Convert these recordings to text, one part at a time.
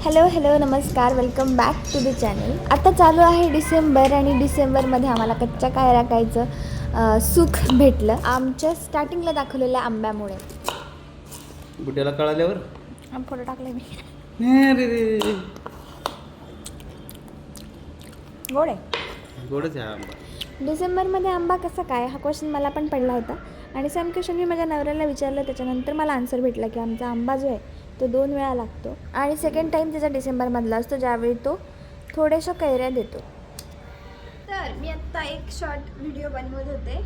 Hello नमस्कार, welcome back to the channel. आता चालू आहे डिसेंबर आणि डिसेंबरमध्ये आम्हाला कच्च्या काय राखायचं सुख भेटलं आमच्या स्टार्टिंगला दाखवलेल्या आंब्यामुळे. बुट्याला कळाल्यावर फोटो टाकले मी. अरे रे गोड आहे, गोडच आहे आंबा. डिसेंबरमध्ये आंबा कसा काय हा क्वेश्चन मला पण पडला होता आणि सेम क्वेश्चन मी माझ्या नवऱ्याला विचारलं. त्याच्यानंतर मला आन्सर भेटला की आमचा आंबा जो आहे तो 2 वेळा लागतो आणि सेकंड टाईम त्याचा डिसेंबरमधला असतो, ज्यावेळी तो थोड्याशा कैऱ्या देतो. तर मी आत्ता एक शॉर्ट व्हिडिओ बनवत होते,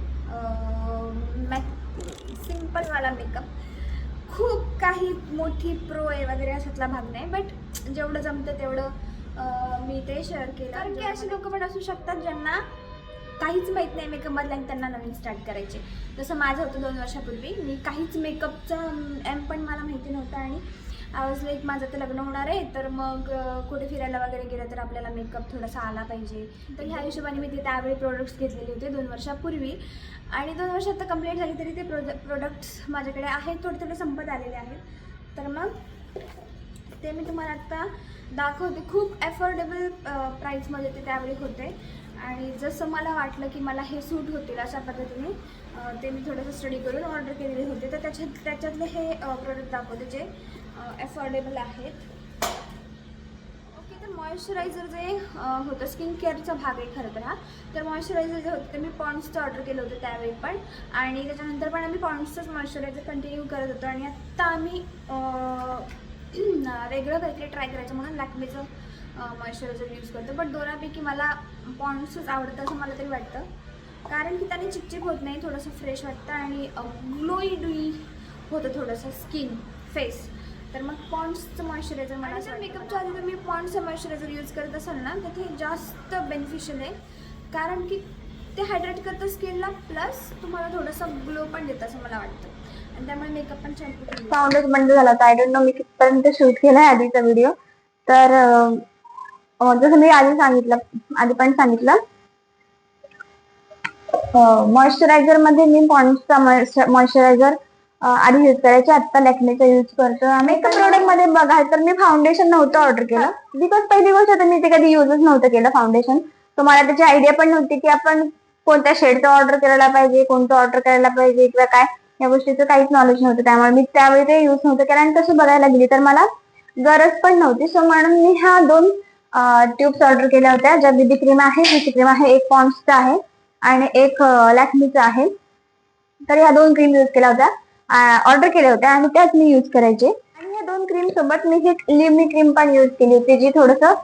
सिम्पलवाला मेकअप. खूप काही मोठी प्रो आहे वगैरे अशातला भाग नाही, बट जेवढं जमतं तेवढं मी ते शेअर केलं. कारण की असे लोक पण असू शकतात ज्यांना काहीच माहीत नाही मेकअपमधलं आणि त्यांना नवीन स्टार्ट करायचे. जसं माझं होतं 2 वर्षापूर्वी. मी काहीच मेकअपचं एम पण मला माहिती नव्हतं आणि आय वॉज लाईक माझं तर लग्न होणार आहे, तर मग कुठे फिरायला वगैरे गेलं तर आपल्याला मेकअप थोडासा आला पाहिजे. तर ह्या हिशोबाने मी ते त्यावेळी प्रोडक्ट्स घेतलेले होते 2 वर्षापूर्वी आणि 2 वर्षात तर कंप्लीट झाली तरी ते प्रोडक्ट्स माझ्याकडे आहेत, थोडे संपत आलेले आहेत. तर मग ते मी तुम्हाला आत्ता दाखवते. खूप ॲफोर्डेबल प्राईसमध्ये ते त्यावेळी होते आणि जसं मला वाटलं की मला हे सूट होतील अशा पद्धतीने ते मी थोडंसं स्टडी करून ऑर्डर केलेले होते. तर त्याच्यातले हे प्रोडक्ट दाखवते जे ॲफोर्डेबल आहेत. ओके, तर मॉइश्चरायझर जे होतं, स्किन केअरचा भाग आहे खरं तर हा. तर मॉइश्चरायझर जे होतं ते मी पॉन्ड्सचं ऑर्डर केलं होतं त्यावेळी पण, आणि त्याच्यानंतर पण आम्ही पॉन्ड्सचंच मॉइश्चरायझर कंटिन्यू करत होतो आणि आत्ता आम्ही वेगळं काहीतरी ट्राय करायचं म्हणून लॅक्मेचं मॉइश्चरायझर यूज करतो. बट दोन्हीपैकी मला पॉन्ड्सच आवडतं असं मला तरी वाटतं, कारण की त्याने चिपचिप होत नाही, थोडंसं फ्रेश वाटतं आणि ग्लोई होतं थोडंसं स्किन फेस. तर मग पॉन्ड्सचं मॉइश्चरायझर मला जर मेकअपच्या आधी तुम्ही पॉन्ड्सचं मॉइश्चरायझर यूज करत असाल ना तर ते जास्त बेनिफिशियल आहे, कारण की ते हायड्रेट करतं स्किनला, प्लस तुम्हाला थोडंसं ग्लो पण देतं असं मला वाटतं आणि त्यामुळे मेकअप पण छान साऊंडच बंद झाला होता. आय डोंट नो मी कितपर्यंत शूट केलाय आधीचा व्हिडिओ. तर जसं मी आधी पण सांगितलं मॉइश्चरायझर मध्ये मी पॉन्ड्सचा मॉइश्चरायझर आधी यूज करायचे, आता लॅक्मेचा यूज करतो. मेकअप प्रोडक्ट मध्ये बघायचं तर मी फाउंडेशन नव्हतं ऑर्डर केलं, बिकॉज पहिली गोष्ट तर मी ते कधी युजच नव्हतं केलं फाउंडेशन. तर मला त्याची आयडिया पण नव्हती की आपण कोणत्या शेडचं ऑर्डर करायला पाहिजे, कोणतं ऑर्डर करायला पाहिजे किंवा काय, या गोष्टीचं काहीच नॉलेज नव्हतं. त्यामुळे मी त्यावेळी ते यूज नव्हतं केलं आणि तसं बघायला गेली तर मला गरज पण नव्हती. सो म्हणून मी ह्या 2 ट्यूब्स ऑर्डर केल्या होत्या, ज्या बीबी क्रीम आहे, बीबी क्रीम आहे, एक पॉन्ड्सचा आहे आणि एक लॅक्मीचा आहे. तर ह्या 2 क्रीम यूज केल्या होत्या, ऑर्डर केल्या होत्या आणि त्याच मी यूज करायचे. आणि या 2 क्रीम सोबत मी ही लिमी क्रीम पण यूज केली होती, जी थोडंसं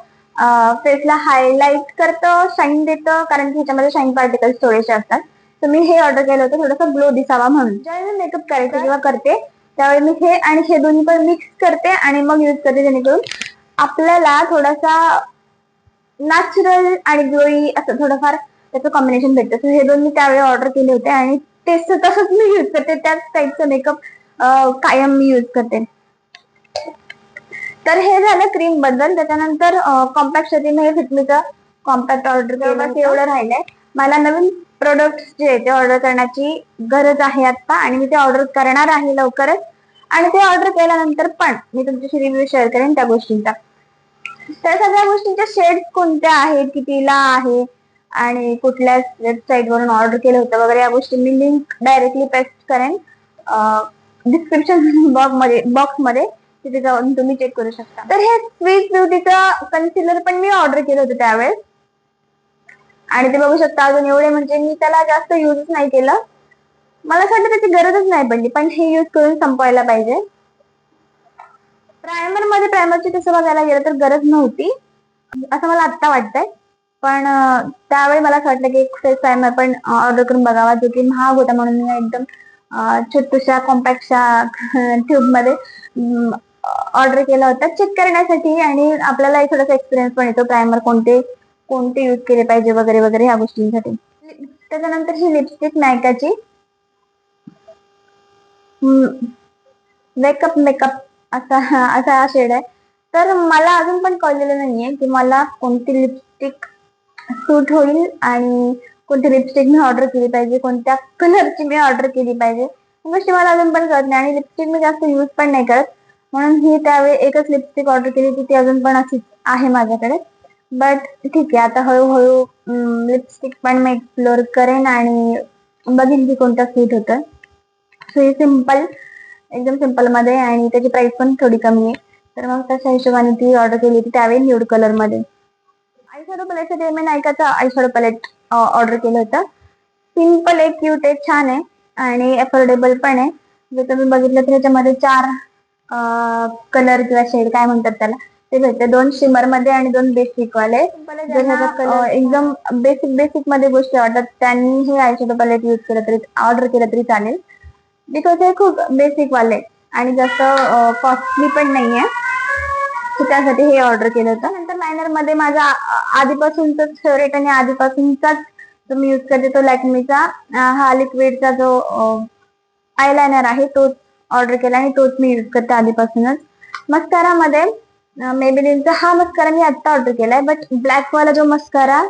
फेसला हायलाइट करतं, शाईन देतं, कारण की ह्याच्यामध्ये शाईन पार्टिकल्स थोडेसे असतात. तर मी हे ऑर्डर केलं होतं थोडंसं ग्लो दिसावा म्हणून. ज्यावेळी मी मेकअप करायचे किंवा करते त्यावेळी मी हे आणि हे दोन्ही पण मिक्स करते आणि मग यूज करते, जेणेकरून आपल्याला थोडासा नॅचरल आणि ग्लोई असं थोडंफार त्याचं कॉम्बिनेशन भेटतं. सो हे 2 मी त्यावेळी ऑर्डर केले होते आणि तेच तसंच मी यूज करते, त्याच टाईपचं मेकअप कायम मी यूज करते. तर हे झालं क्रीम बद्दल. त्याच्यानंतर कॉम्पॅक्ट साठी मी फिटमीचं कॉम्पॅक्ट ऑर्डर केलं, एवढं राहिलंय. मला नवीन प्रोडक्ट्स जे आहे ते ऑर्डर करण्याची गरज आहे आता आणि मी ते ऑर्डर करणार आहे लवकरच. आणि ते ऑर्डर केल्यानंतर पण मी तुमच्याशी रिव्ह्यू शेअर करेन त्या गोष्टींचा. त्या सगळ्या गोष्टींच्या शेड्स कोणत्या आहेत, कितीला आहे आणि कुठल्या वेबसाईट वरून ऑर्डर केलं होतं वगैरे, या गोष्टी मी लिंक डायरेक्टली पेस्ट करेन डिस्क्रिप्शन बॉक्समध्ये, तिथे जाऊन तुम्ही चेक करू शकता. तर हे स्वीट ब्युटीचं कन्सिलर पण मी ऑर्डर केलं होतं त्यावेळेस आणि ते बघू शकता. अजून एवढे म्हणजे मी त्याला जास्त युजच नाही केलं, मला असं वाटतं त्याची गरजच नाही पडली, पण हे यूज करून संपवायला पाहिजे. प्रायमरची तसं बघायला गेलं तर गरज नव्हती असं मला आत्ता वाटतंय, पण त्यावेळी मला असं वाटलं की एक फेस प्रायमर पण ऑर्डर करून बघावा, जो की महाग होता म्हणून मी एकदम छोट्याशा कॉम्पॅक्टच्या ट्यूब मध्ये ऑर्डर केला होता चेक करण्यासाठी, आणि आपल्याला थोडासा एक्सपिरियन्स पण येतो प्रायमर कोणते यूज केले पाहिजे वगैरे वगैरे ह्या गोष्टींसाठी. त्याच्यानंतर ही लिपस्टिक नायकाची मेकअप असा असा शेड आहे. तर मला अजून पण कळलेलं नाहीये की मला कोणती लिपस्टिक सूट होईल आणि कोणती लिपस्टिक मी ऑर्डर केली पाहिजे, कोणत्या कलरची मी ऑर्डर केली पाहिजे, गोष्टी मला अजून पण कळत नाही. आणि लिपस्टिक मी जास्त यूज पण नाही करत, म्हणून ही त्यावेळी एकच लिपस्टिक ऑर्डर केली होती, ती अजून पण अशीच आहे माझ्याकडे. बट ठीक आहे, आता हळूहळू लिपस्टिक पण मी एक्सप्लोअर करेन आणि बघीन की कोणतं सूट होतं. सो हे सिम्पल, एकदम सिम्पल मध्ये आणि त्याची प्राइस पण थोडी कमी आहे, तर मग तशा हिशोबाने ती ऑर्डर केली होती त्यावेळी न्यूड कलर मध्ये. आयशॅडो पॅलेटसाठी मी नायकाचं आयशॅडो पॅलेट ऑर्डर केलं होतं. सिम्पल आहे, क्यूट आहे, छान आहे आणि अफोर्डेबल पण आहे. जर तुम्ही बघितलं तर ह्याच्यामध्ये 4 कलर किंवा शेड काय म्हणतात त्याला ते भेटते. 2 शिमर मध्ये आणि 2 बेसिक वाले. जर ह्याचा कलर एकदम बेसिक मध्ये गोष्टी वाटतात त्यांनी हे आयशॅडो पॅलेट यूज केलं तरी ऑर्डर केलं तरी चालेल, बिकॉज हे खूप बेसिक वाले आणि जास्त कॉस्टली पण नाहीये, त्यासाठी हे ऑर्डर केलं होतं. नंतर लायनर मध्ये माझा आधीपासूनच फेवरेट आणि आधीपासूनचाच जो मी यूज करते तो लॅक्मेचा हा लिक्विडचा जो आयलायनर आहे तोच ऑर्डर केला आणि तोच मी यूज करते आधीपासूनच. मस्कारा मध्ये मेबेलिनचा हा मस्कारा मी आता ऑर्डर केलाय, बट ब्लॅक वाला जो मस्कारा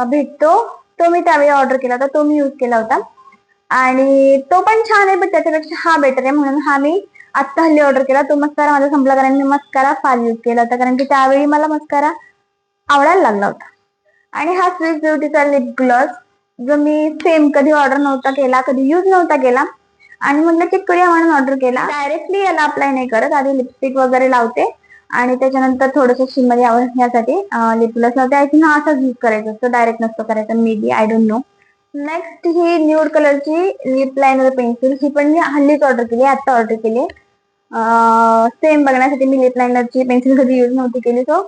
भेटतो तो मी त्यावेळी ऑर्डर केला होता, तो मी यूज केला होता आणि तो पण छान आहे, बट त्याच्यापेक्षा हा बेटर आहे म्हणून हा मी आत्ता हल्ली ऑर्डर केला. तो मस्कारा माझा संपला कारण मी मस्कारा फार यूज केला होता, कारण की त्यावेळी मला मस्कारा आवडायला लागला होता. आणि हा स्विस ब्युटीचा लिप ग्लॉस जो मी सेम कधी ऑर्डर नव्हता केला, कधी यूज नव्हता केला आणि म्हटलं चेक करूया म्हणून ऑर्डर केला. डायरेक्टली याला अप्लाय नाही करत, आधी लिपस्टिक वगैरे लावते आणि त्याच्यानंतर थोडंसं शिमर यासाठी लिप ग्लॉस लावते. आय थिंक हा असाच यूज करायचा असतो, डायरेक्ट नसतो करायचा, may be, I don't know. Next he nude कलरची लिप लायनर पेन्सिल, ही पण मी हल्लीच ऑर्डर केली, आता ऑर्डर केली. सेम बघण्यासाठी मी लिप लायनरची पेन्सिल कधी यूज नव्हती केली, सो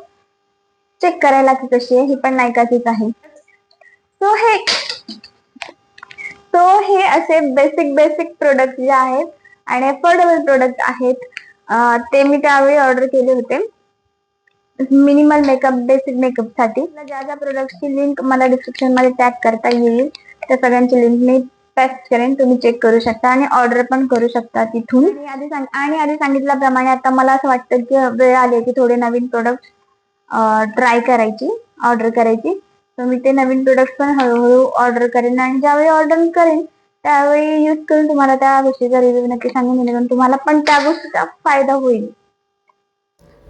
चेक करायला की कशी आहे. ही पण नायकाचीच आहे. सो हे असे बेसिक प्रोडक्ट जे आहेत आणि अफोर्डेबल प्रोडक्ट आहेत ते मी त्यावेळी ऑर्डर केले होते मिनिमल मेकअप, बेसिक मेकअप साठी. ज्या ज्या प्रोडक्टची लिंक मला डिस्क्रिप्शन मध्ये टॅग करता येईल त्या सगळ्यांची लिंक मी पेस्ट करेन, तुम्ही चेक करू शकता आणि ऑर्डर पण करू शकता तिथून. आणि आधी सांगितल्याप्रमाणे आता मला असं वाटतं की वेळ आली की थोडे नवीन प्रोडक्ट ट्राय करायची, ऑर्डर करायची. तर मी ते नवीन प्रोडक्ट पण हळूहळू ऑर्डर करेन आणि ज्यावेळी ऑर्डर करेन त्यावेळी यूज करून तुम्हाला त्या गोष्टीचा रिव्ह्यू नक्की सांगून देईन, तुम्हाला पण त्या गोष्टीचा फायदा होईल.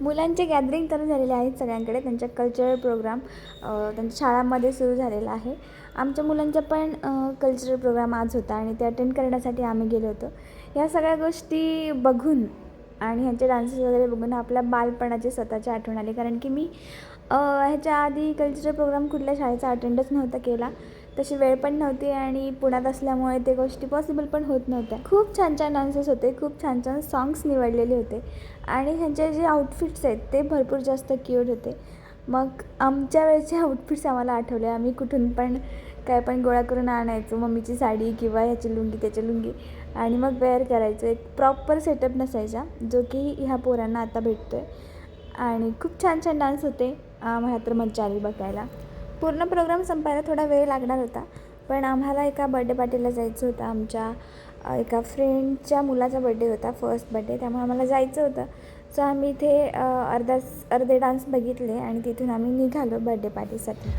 मुलांचे गॅदरिंग तर झालेले आहेत सगळ्यांकडे, त्यांच्या कल्चरल प्रोग्राम त्यांच्या शाळांमध्ये सुरू झालेला आहे. आमच्या मुलांचा पण कल्चरल प्रोग्राम आज होता आणि ते अटेंड करण्यासाठी आम्ही गेलो होतो. या सगळ्या गोष्टी बघून आणि ह्यांचे डान्सेस वगैरे बघून आपल्या बालपणाची स्वतःची आठवण आली, कारण की मी ह्याच्या आधी कल्चरल प्रोग्राम कुठल्या शाळेचा अटेंडच नव्हता केला, तशी वेळ पण नव्हती आणि पुण्यात असल्यामुळे ते गोष्टी पॉसिबल पण होत नव्हत्या. खूप छान छान डान्सेस होते, खूप छान छान सॉंग्स निवडलेले होते आणि ह्यांचे जे आउटफिट्स आहेत ते भरपूर जास्त क्यूट होते. मग आमच्या वेळेचे आउटफिट्स आम्हाला आठवले, आम्ही कुठून पण काय पण गोळा करून आणायचो, मम्मीची साडी किंवा ह्याची लुंगी त्याची लुंगी, आणि मग वेअर करायचो. एक प्रॉपर सेटअप नसायचा जो की ह्या पोरांना आता भेटतो आहे आणि खूप छान छान डान्स होते. मला तर मज्जा आली बघायला. पूर्ण प्रोग्राम संपायला थोडा वेळ लागणार होता, पण आम्हाला एका बड्डे पार्टीला जायचं होतं. आमच्या एका फ्रेंडच्या मुलाचा बड्डे होता, फर्स्ट बड्डे, त्यामुळे आम्हाला जायचं होतं. सो आम्ही इथे अर्धे डान्स बघितले आणि तिथून आम्ही निघालो बड्डे पार्टीसाठी.